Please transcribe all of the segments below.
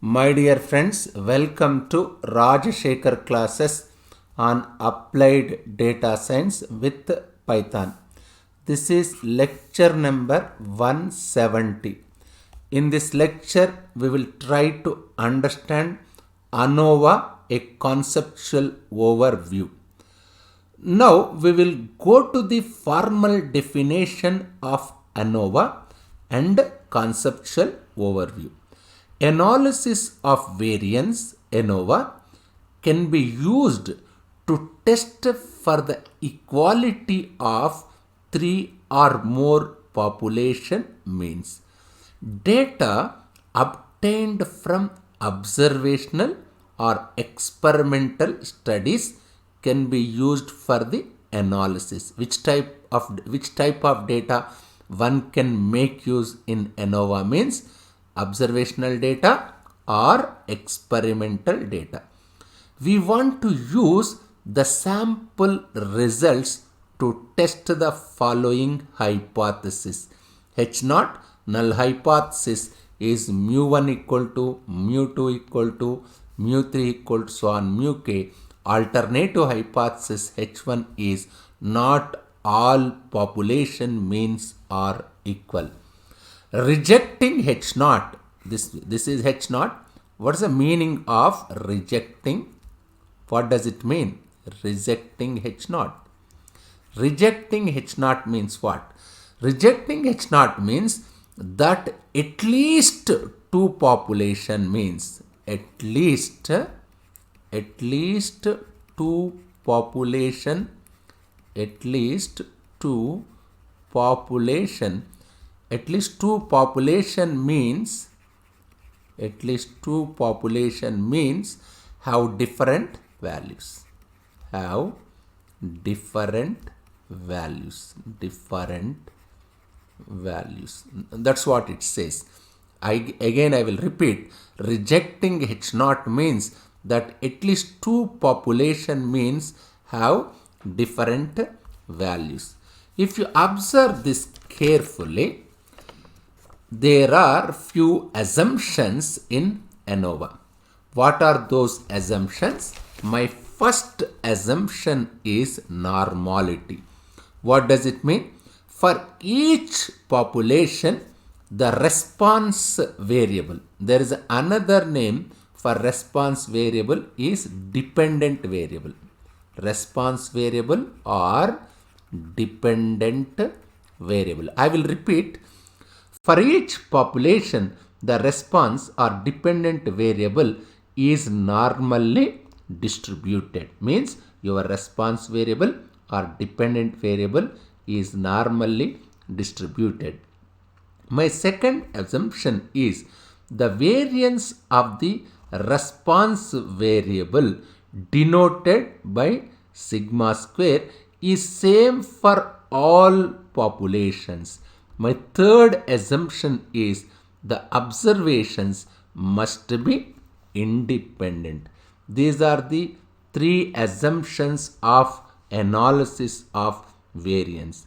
My dear friends, welcome to Rajashekhar classes on applied data science with Python. This is lecture number 170. In this lecture, we will try to understand ANOVA, a conceptual overview. Now we will go to the formal definition of ANOVA and conceptual overview. Analysis of variance ANOVA can be used to test for the equality of three or more population means. Data obtained from observational or experimental studies can be used for the analysis. Which type of data one can make use in ANOVA means observational data or experimental data. We want to use the sample results to test the following hypothesis. H naught null hypothesis is mu1 equal to mu2 equal to mu3 equal to so on mu k. Alternative hypothesis H1 is not all population means are equal. Rejecting H naught, this is H naught. What is the meaning of rejecting? What does it mean? Rejecting H naught. Rejecting H naught means what? Rejecting H naught means that at least two population means at least two population at least two population at least two population means have different values that's what it says. I will repeat, rejecting H naught means that at least two population means have different values. If you observe this carefully, there are few assumptions in ANOVA. What are those assumptions? My first assumption is normality. What does it mean? For each population, the response variable, there is another name for response variable is dependent variable. Response variable or dependent variable. I will repeat. For each population, the response or dependent variable is normally distributed. Means your response variable or dependent variable is normally distributed. My second assumption is the variance of the response variable denoted by sigma square is same for all populations. My third assumption is the observations must be independent. These are the three assumptions of analysis of variance.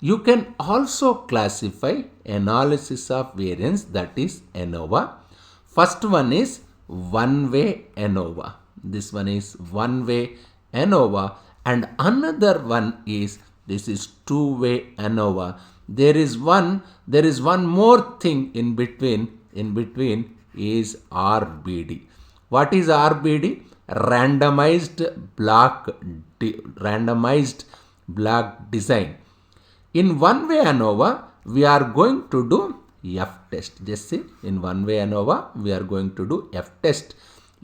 You can also classify analysis of variance, that is ANOVA. First one is one-way ANOVA. This one is one-way ANOVA, and another one is this is two-way ANOVA. There is one more thing in between is RBD. What is RBD? Randomized block design. In one-way ANOVA, we are going to do F-test. Just see, in one-way ANOVA, we are going to do F-test.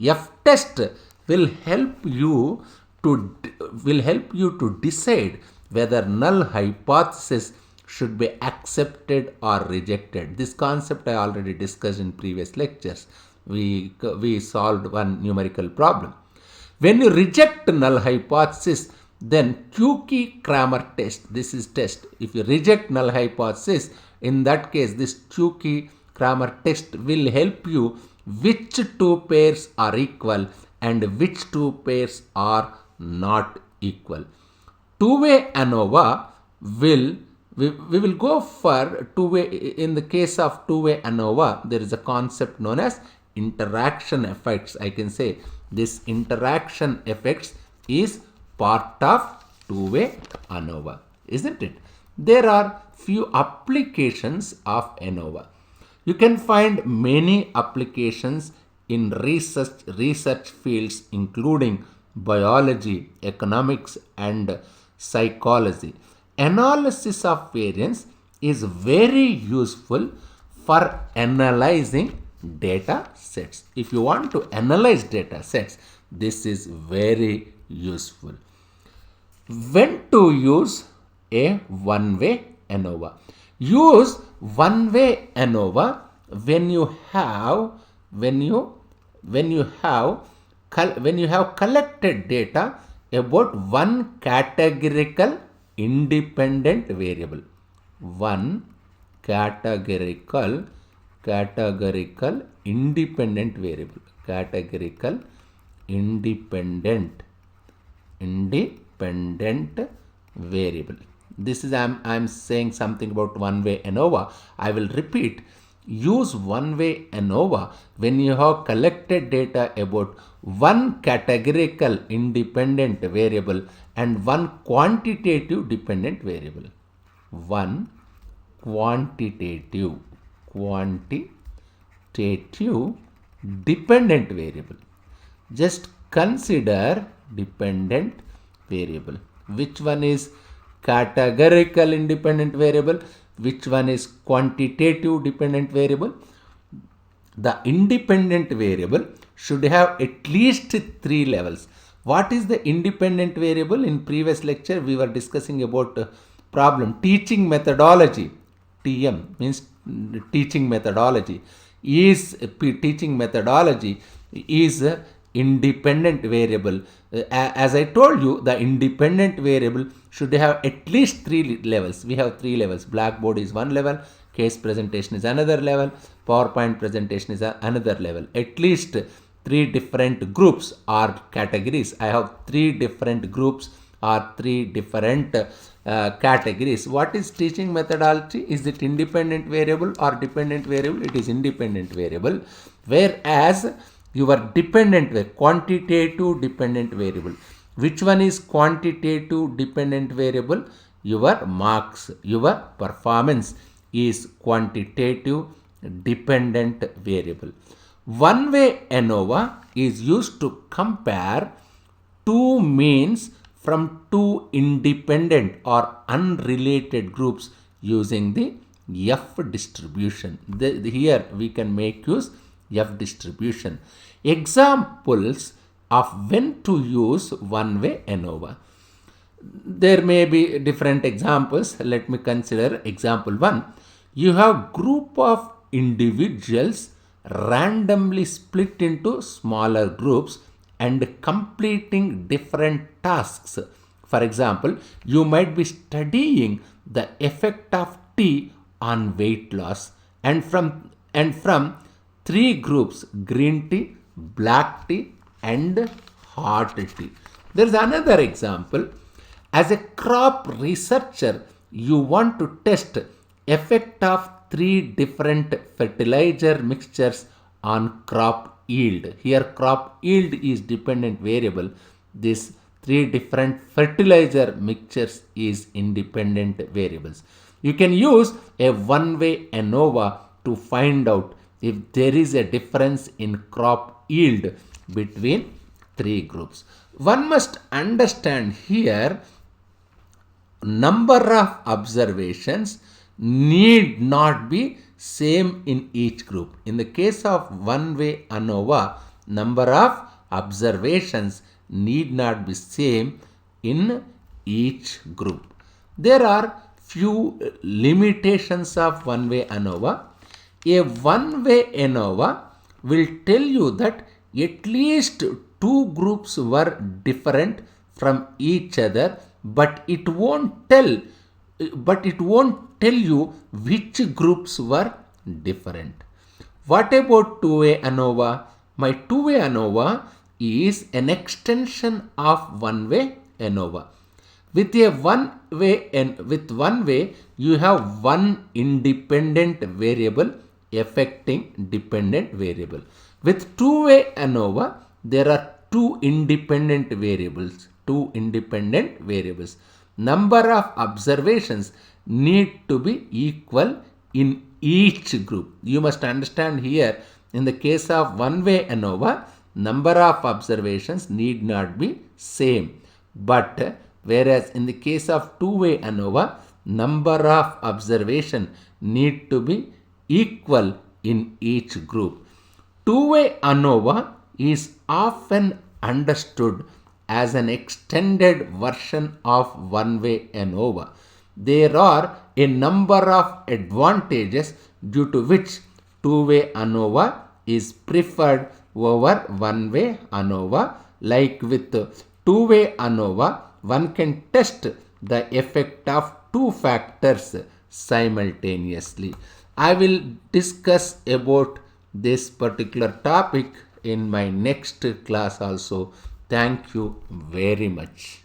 F-test will help you to decide whether null hypothesis should be accepted or rejected. This concept I already discussed in previous lectures. We solved one numerical problem. When you reject null hypothesis, then Tukey-Kramer test, this is test. If you reject null hypothesis, in that case this Tukey-Kramer test will help you which two pairs are equal and which two pairs are not equal. Two-way ANOVA we will go for two-way. In the case of two-way ANOVA, there is a concept known as interaction effects, I can say this interaction effects is part of two-way ANOVA, isn't it? There are few applications of ANOVA. You can find many applications in research fields including biology, economics, and psychology. Analysis of variance is very useful for analyzing data sets. If you want to analyze data sets, this is very useful. When to use a one-way ANOVA? Use one-way ANOVA when you have collected data about one categorical independent variable. One categorical independent variable. Categorical independent variable. This is I'm saying something about one-way ANOVA. I will repeat. Use one-way ANOVA when you have collected data about one categorical independent variable and one quantitative dependent variable. One quantitative dependent variable. Just consider dependent variable. Which one is categorical independent variable? Which one is quantitative dependent variable? The independent variable should have at least 3 levels. What is the independent variable? In previous lecture, we were discussing about problem teaching methodology. TM means teaching methodology. Teaching methodology is independent variable. As I told you, the independent variable should have at least 3 levels. We have 3 levels. Blackboard is one level, case presentation is another level, PowerPoint presentation is another level. At least 3 different groups or categories. I have 3 different groups or 3 different categories. What is teaching methodology? Is it independent variable or dependent variable? It is independent variable. Whereas your dependent quantitative dependent variable. Which one is quantitative dependent variable? Your marks, your performance is quantitative dependent variable. One-way ANOVA is used to compare two means from two independent or unrelated groups using the F distribution. Here we can make use F distribution. Examples of when to use one-way ANOVA. There may be different examples. Let me consider example 1. You have group of individuals randomly split into smaller groups and completing different tasks. For example, you might be studying the effect of tea on weight loss and from 3 groups: green tea, black tea, and hot tea. There is another example. As a crop researcher, you want to test effect of 3 different fertilizer mixtures on crop yield. Here crop yield is dependent variable. This 3 different fertilizer mixtures is independent variables. You can use a one-way ANOVA to find out if there is a difference in crop yield between 3 groups. One must understand here number of observations need not be same in each group. In the case of one-way ANOVA, number of observations need not be same in each group. There are few limitations of one-way ANOVA. A one-way ANOVA will tell you that at least 2 groups were different from each other, but it won't tell you which groups were different. What about two-way ANOVA? My two-way ANOVA is an extension of one-way ANOVA. With one way, you have one independent variable affecting dependent variable. With two-way ANOVA, there are two independent variables. Number of observations need to be equal in each group. You must understand here, in the case of one-way ANOVA, number of observations need not be same. But whereas in the case of two-way ANOVA, number of observation need to be equal in each group. Two-way ANOVA is often understood as an extended version of one-way ANOVA. There are a number of advantages due to which two-way ANOVA is preferred over one-way ANOVA. Like with two-way ANOVA, one can test the effect of two factors simultaneously. I will discuss about this particular topic in my next class also. Thank you very much.